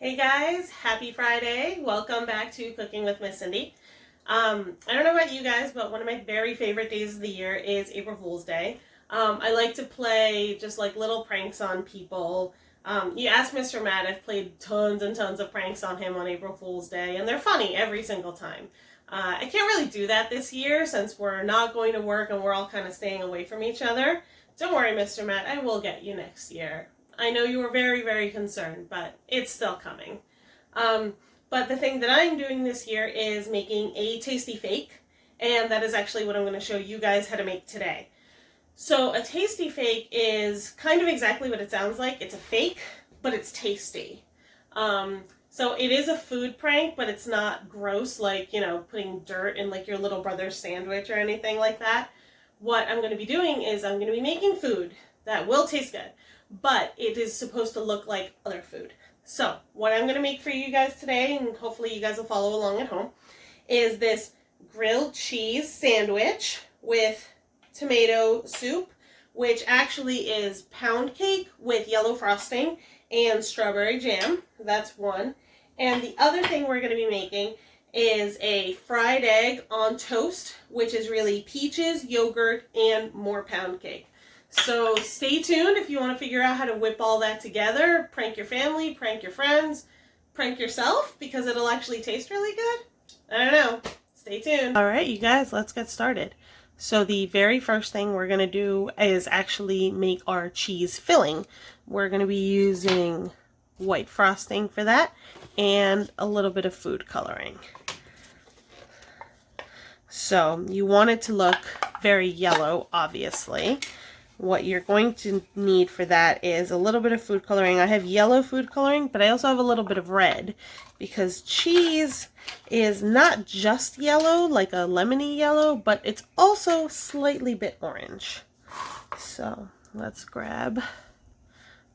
Hey guys, happy Friday. Welcome back to Cooking with Miss Cindy. I don't know about you guys, but one of my very favorite days of the year is April Fool's Day. I like to play just like little pranks on people. You ask Mr. Matt, I've played tons and tons of pranks on him on April Fool's Day, and they're funny every single time. I can't really do that this year since we're not going to work and we're all kind of staying away from each other. Don't worry, Mr. Matt, I will get you next year. I know you were very, very concerned, but it's still coming. But the thing that I'm doing this year is making a tasty fake, and that is actually what I'm going to show you guys how to make today. So a tasty fake is kind of exactly what it sounds like. It's a fake, but it's tasty. So it is a food prank, but it's not gross like, putting dirt in like your little brother's sandwich or anything like that. What I'm going to be doing is I'm going to be making food that will taste good, but it is supposed to look like other food. So what I'm going to make for you guys today, and hopefully you guys will follow along at home, is this grilled cheese sandwich with tomato soup, which actually is pound cake with yellow frosting and strawberry jam. That's one. And the other thing we're going to be making is a fried egg on toast, which is really peaches, yogurt, and more pound cake. So stay tuned if you want to figure out how to whip all that together. Prank your family, prank your friends, prank yourself, because it'll actually taste really good. I don't know. Stay tuned. All right, you guys, let's get started. So the very first thing we're going to do is actually make our cheese filling. We're going to be using white frosting for that and a little bit of food coloring. So you want it to look very yellow, obviously. What you're going to need for that is a little bit of food coloring. I have yellow food coloring, but I also have a little bit of red because cheese is not just yellow, like a lemony yellow, but it's also slightly bit orange. So let's grab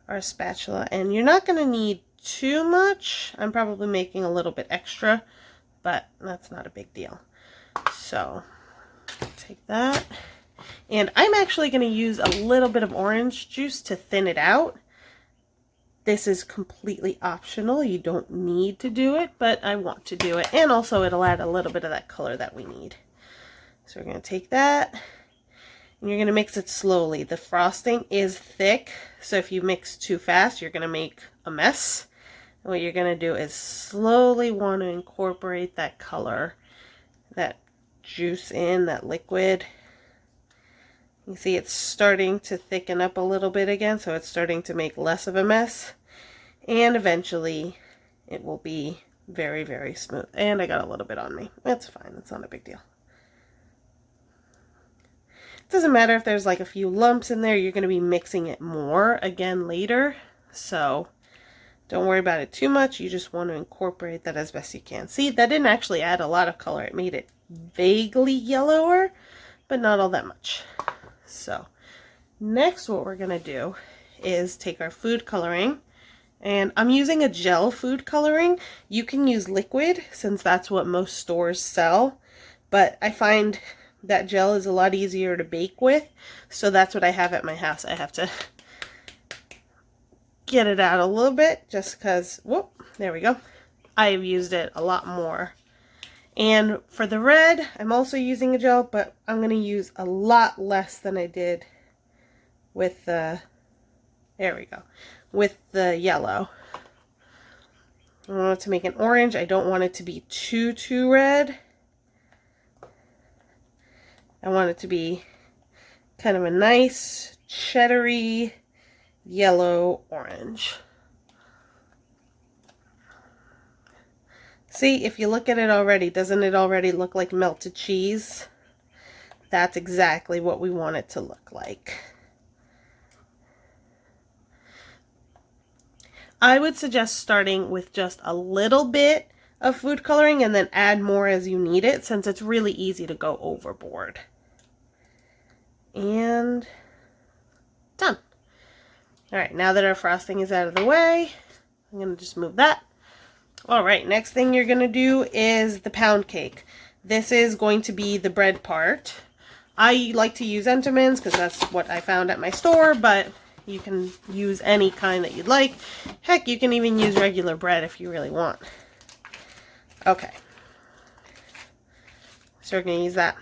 our spatula, and you're not going to need too much. I'm probably making a little bit extra, but that's not a big deal. So take that. And I'm actually going to use a little bit of orange juice to thin it out. This is completely optional. You don't need to do it, but I want to do it. And also it'll add a little bit of that color that we need. So we're going to take that and you're going to mix it slowly. The frosting is thick, so if you mix too fast, you're going to make a mess. And what you're going to do is slowly want to incorporate that color, that juice in, that liquid. You see it's starting to thicken up a little bit again, so it's starting to make less of a mess. And eventually it will be very, very smooth. And I got a little bit on me. That's fine. It's not a big deal. It doesn't matter if there's like a few lumps in there. You're going to be mixing it more again later. So don't worry about it too much. You just want to incorporate that as best you can. See, that didn't actually add a lot of color. It made it vaguely yellower, but not all that much. So next what we're going to do is take our food coloring, and I'm using a gel food coloring. You can use liquid since that's what most stores sell, but I find that gel is a lot easier to bake with, so that's what I have at my house. I have to get it out a little bit just because, whoop, there we go. I've used it a lot more. And for the red, I'm also using a gel, but I'm going to use a lot less than I did with the, there we go, with the yellow. I want it to make an orange. I don't want it to be too red. I want it to be kind of a nice, cheddary, yellow orange. See, if you look at it already, doesn't it already look like melted cheese? That's exactly what we want it to look like. I would suggest starting with just a little bit of food coloring and then add more as you need it, since it's really easy to go overboard. And done. All right, now that our frosting is out of the way, I'm going to just move that. All right, next thing you're going to do is the pound cake. This is going to be the bread part. I like to use Entenmann's because that's what I found at my store, but You can use any kind that you'd like. Heck, you can even use regular bread if you really want. Okay. So we're going to use that.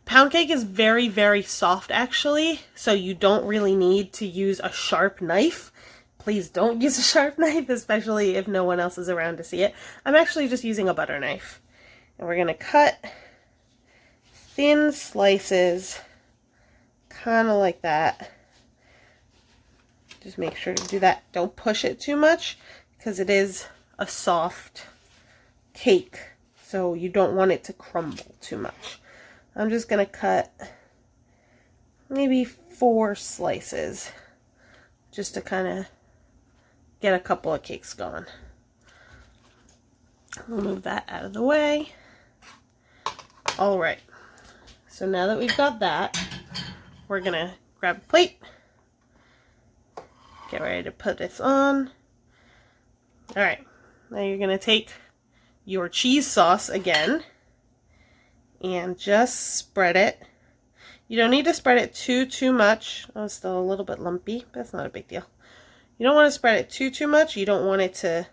Pound cake is very, very soft actually, so you don't really need to use a sharp knife. Please don't use a sharp knife, especially if no one else is around to see it. I'm actually just using a butter knife. And we're going to cut thin slices, kind of like that. Just make sure to do that. Don't push it too much because it is a soft cake, so you don't want it to crumble too much. I'm just going to cut maybe 4 slices just to kind of get a couple of cakes going. We'll move that out of the way. All right. So now that we've got that, we're going to grab a plate. Get ready to put this on. All right. Now you're going to take your cheese sauce again and just spread it. You don't need to spread it too much. Oh, it's still a little bit lumpy, but that's not a big deal. You don't want to spread it too much. You don't want it to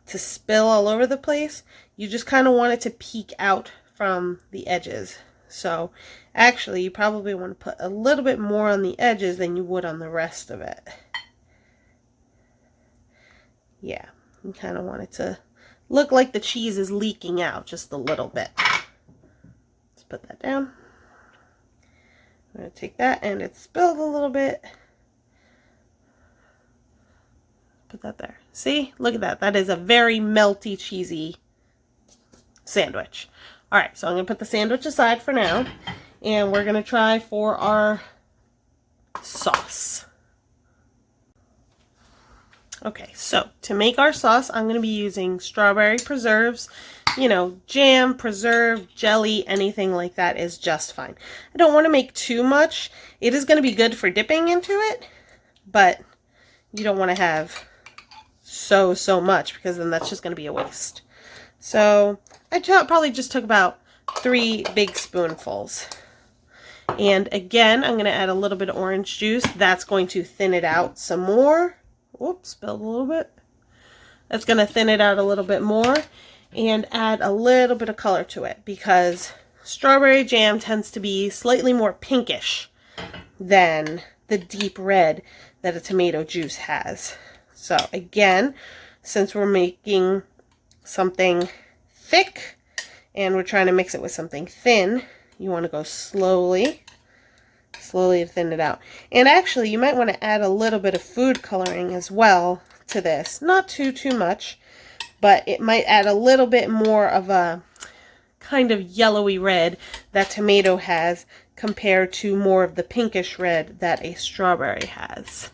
spill all over the place. You just kind of want it to peek out from the edges. So actually you probably want to put a little bit more on the edges than you would on the rest of it. Yeah, you kind of want it to look like the cheese is leaking out just a little bit. Let's put that down. I'm going to take that, and it spilled a little bit. Put that there. See? Look at that. That is a very melty, cheesy sandwich. All right, so I'm going to put the sandwich aside for now, and we're going to try for our sauce. Okay, so to make our sauce, I'm going to be using strawberry preserves. You know, jam, preserve, jelly, anything like that is just fine. I don't want to make too much. It is going to be good for dipping into it, but you don't want to have so much because then that's just going to be a waste. So I probably just took about 3 big spoonfuls. And again, I'm going to add a little bit of orange juice. That's going to thin it out some more. Whoops, spilled a little bit. That's going to thin it out a little bit more and add a little bit of color to it because strawberry jam tends to be slightly more pinkish than the deep red that a tomato juice has. So again, since we're making something thick and we're trying to mix it with something thin, you want to go slowly to thin it out. And actually, you might want to add a little bit of food coloring as well to this. Not too much, but it might add a little bit more of a kind of yellowy red that tomato has compared to more of the pinkish red that a strawberry has.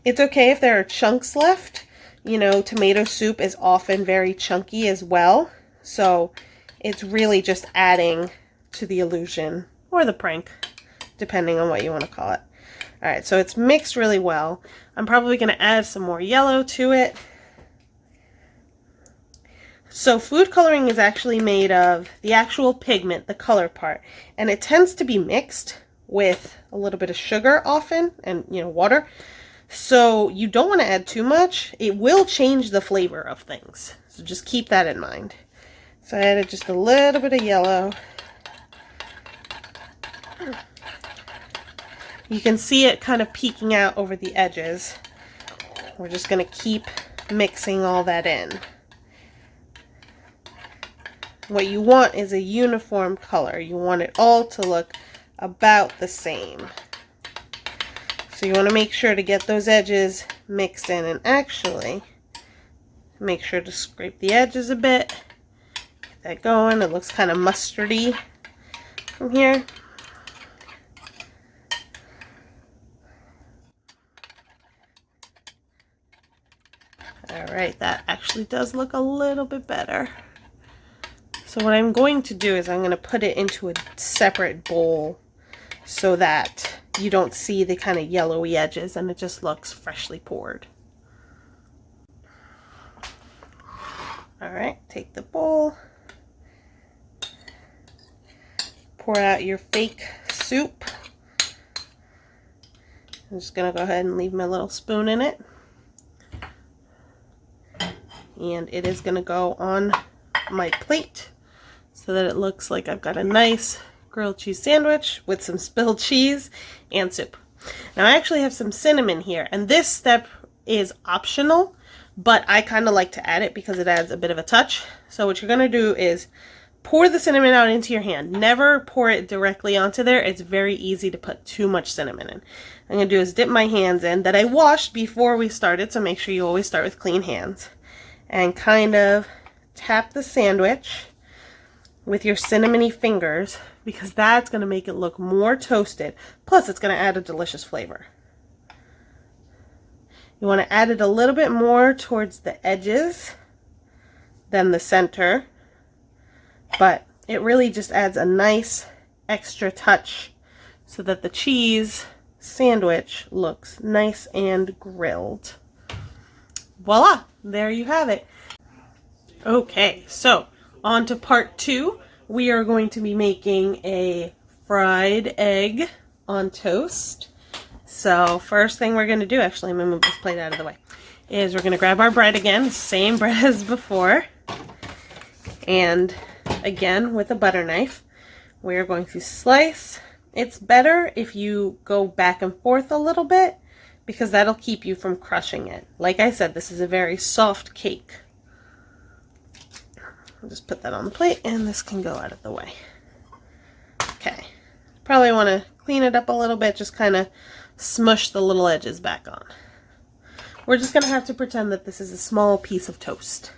It's okay if there are chunks left. You know, tomato soup is often very chunky as well. So it's really just adding to the illusion or the prank, depending on what you want to call it. All right, so it's mixed really well. I'm probably going to add some more yellow to it. So food coloring is actually made of the actual pigment, the color part, and it tends to be mixed with a little bit of sugar often and, you know, water. So you don't want to add too much. It will change the flavor of things. So just keep that in mind. So I added just a little bit of yellow. You can see it kind of peeking out over the edges. We're just going to keep mixing all that in. What you want is a uniform color. You want it all to look about the same. So you want to make sure to get those edges mixed in, and actually make sure to scrape the edges a bit. Get that going. It looks kind of mustardy from here. Alright, that actually does look a little bit better. So what I'm going to do is I'm going to put it into a separate bowl so that you don't see the kind of yellowy edges and it just looks freshly poured. Alright, take the bowl, pour out your fake soup. I'm just going to go ahead and leave my little spoon in it. And it is going to go on my plate so that it looks like I've got a nice grilled cheese sandwich with some spilled cheese and soup. Now I actually have some cinnamon here, and this step is optional, but I kind of like to add it because it adds a bit of a touch. So what you're going to do is pour the cinnamon out into your hand. Never pour it directly onto there. It's very easy to put too much cinnamon in. I'm going to do is dip my hands in that I washed before we started, so make sure you always start with clean hands. And kind of tap the sandwich with your cinnamony fingers because that's going to make it look more toasted. Plus, it's going to add a delicious flavor. You want to add it a little bit more towards the edges than the center, but it really just adds a nice extra touch so that the cheese sandwich looks nice and grilled. Voila, there you have it. Okay, so on to part 2. We are going to be making a fried egg on toast. So first thing we're going to do, actually I'm going to move this plate out of the way, is we're going to grab our bread again, same bread as before. And again, with a butter knife, we're going to slice. It's better if you go back and forth a little bit because that'll keep you from crushing it. Like I said, this is a very soft cake. I'll just put that on the plate and this can go out of the way. Okay. Probably want to clean it up a little bit, just kind of smush the little edges back on. We're just going to have to pretend that this is a small piece of toast.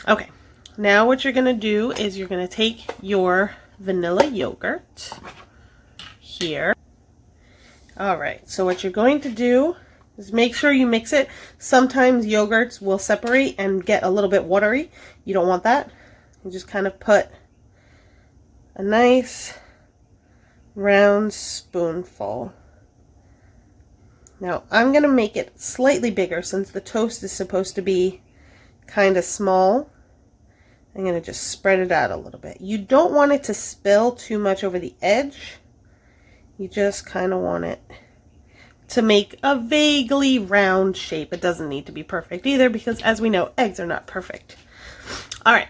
Okay. Now what you're going to do is you're going to take your vanilla yogurt here. Alright, so what you're going to do is make sure you mix it. Sometimes yogurts will separate and get a little bit watery. You don't want that. You just kind of put a nice round spoonful. Now I'm going to make it slightly bigger since the toast is supposed to be kind of small. I'm going to just spread it out a little bit. You don't want it to spill too much over the edge. You just kind of want it to make a vaguely round shape. It doesn't need to be perfect either because, as we know, eggs are not perfect. All right,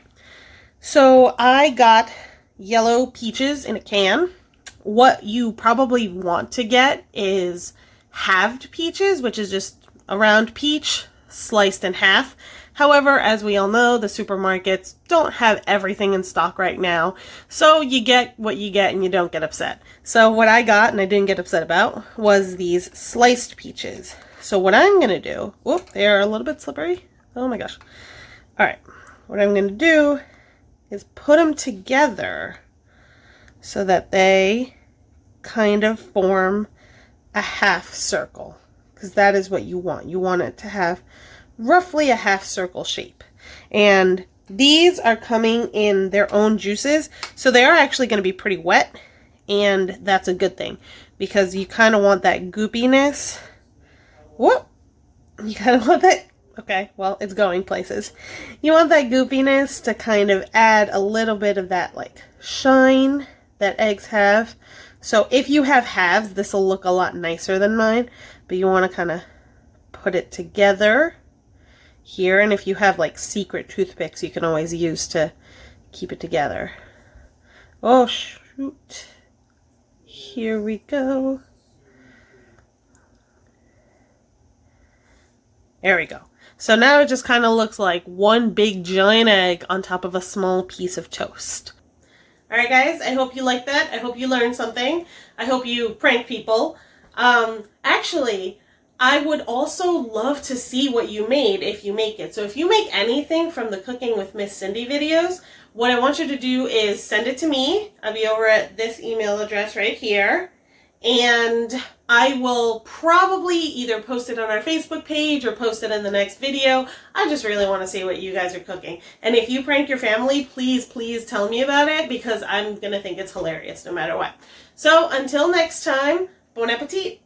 so I got yellow peaches in a can. What you probably want to get is halved peaches, which is just a round peach sliced in half. However, as we all know, the supermarkets don't have everything in stock right now, so you get what you get and you don't get upset. So what I got, and I didn't get upset about, was these sliced peaches. So what I'm going to do, whoop, they are a little bit slippery. Oh my gosh. All right, what I'm going to do is put them together so that they kind of form a half circle, because that is what you want. You want it to have roughly a half circle shape. And these are coming in their own juices, so they are actually going to be pretty wet, and that's a good thing because you kind of want that goopiness. Whoop! You kind of want that. Okay, well, it's going places. You want that goopiness to kind of add a little bit of that like shine that eggs have. So if you have halves, this will look a lot nicer than mine, but you want to kind of put it together here, and if you have like secret toothpicks, you can always use to keep it together. Oh shoot, here we go. There we go. So now it just kind of looks like one big giant egg on top of a small piece of toast. Alright guys, I hope you liked that. I hope you learned something. I hope you prank people. Actually, I would also love to see what you made if you make it. So if you make anything from the Cooking with Miss Cindy videos, what I want you to do is send it to me. I'll be over at this email address right here. And I will probably either post it on our Facebook page or post it in the next video. I just really want to see what you guys are cooking. And if you prank your family, please, please tell me about it because I'm going to think it's hilarious no matter what. So until next time, bon appetit!